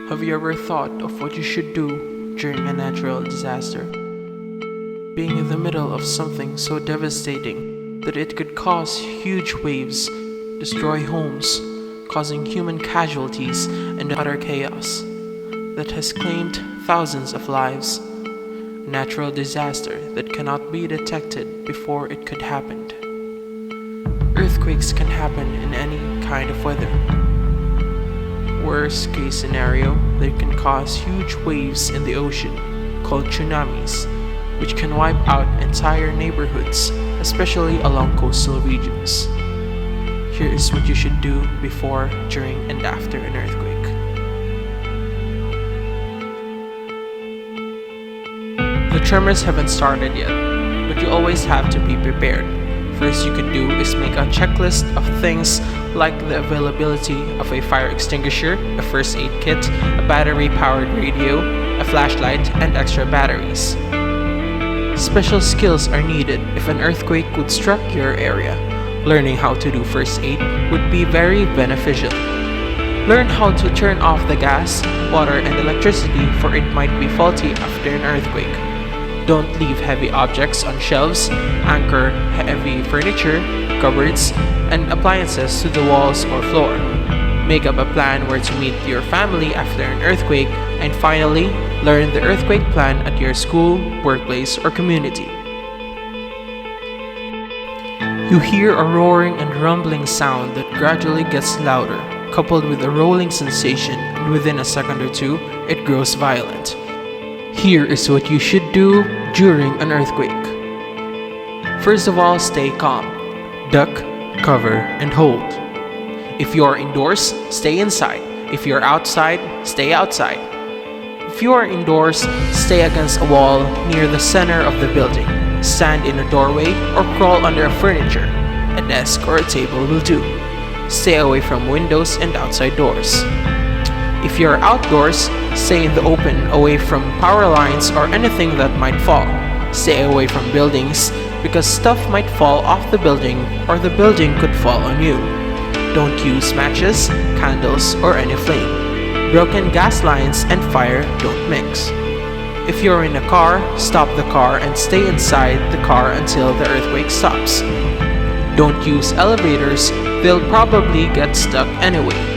Have you ever thought of what you should do during a natural disaster? Being in the middle of something so devastating that it could cause huge waves, destroy homes, causing human casualties and utter chaos that has claimed thousands of lives. A natural disaster that cannot be detected before it could happen. Earthquakes can happen in any kind of weather. Worst case scenario, they can cause huge waves in the ocean, called tsunamis, which can wipe out entire neighborhoods, especially along coastal regions. Here is what you should do before, during, and after an earthquake. The tremors haven't started yet, but you always have to be prepared. First you could do is make a checklist of things like the availability of a fire extinguisher, a first aid kit, a battery-powered radio, a flashlight, and extra batteries. Special skills are needed if an earthquake would struck your area. Learning how to do first aid would be very beneficial. Learn how to turn off the gas, water, and electricity, for it might be faulty after an earthquake. Don't leave heavy objects on shelves, anchor heavy furniture, cupboards, and appliances to the walls or floor. Make up a plan where to meet your family after an earthquake, and finally, learn the earthquake plan at your school, workplace, or community. You hear a roaring and rumbling sound that gradually gets louder, coupled with a rolling sensation, and within a second or two, it grows violent. Here is what you should do during an earthquake. First of all, stay calm. Duck, cover, and hold. If you are indoors, stay inside. If you're outside, stay outside. If you are indoors, stay against a wall near the center of the building. Stand in a doorway or crawl under a furniture. A desk or a table will do. Stay away from windows and outside doors. If you're outdoors, stay in the open, away from power lines or anything that might fall. Stay away from buildings because stuff might fall off the building or the building could fall on you. Don't use matches, candles, or any flame. Broken gas lines and fire don't mix. If you're in a car, stop the car and stay inside the car until the earthquake stops. Don't use elevators, they'll probably get stuck anyway.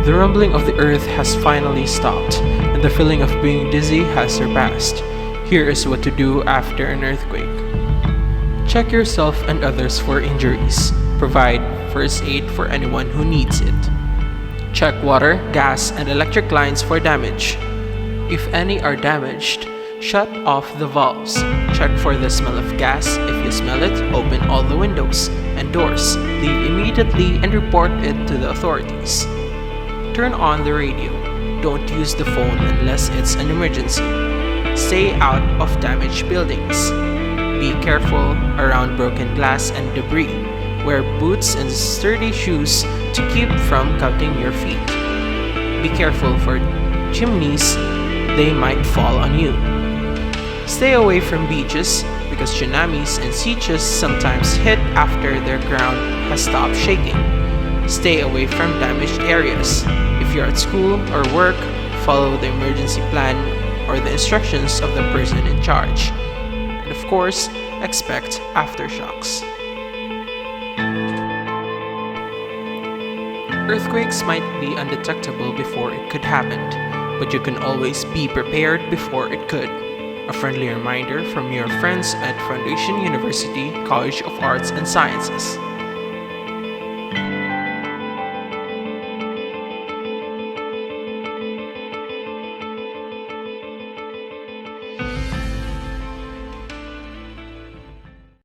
The rumbling of the earth has finally stopped, and the feeling of being dizzy has surpassed. Here is what to do after an earthquake. Check yourself and others for injuries. Provide first aid for anyone who needs it. Check water, gas, and electric lines for damage. If any are damaged, shut off the valves. Check for the smell of gas. If you smell it, open all the windows and doors. Leave immediately and report it to the authorities. Turn on the radio. Don't use the phone unless it's an emergency. Stay out of damaged buildings. Be careful around broken glass and debris. Wear boots and sturdy shoes to keep from cutting your feet. Be careful for chimneys, they might fall on you. Stay away from beaches because tsunamis and sieges sometimes hit after their ground has stopped shaking. Stay away from damaged areas. If you're at school or work, follow the emergency plan or the instructions of the person in charge. And of course, expect aftershocks. Earthquakes might be undetectable before it could happen, but you can always be prepared before it could. A friendly reminder from your friends at Foundation University College of Arts and Sciences.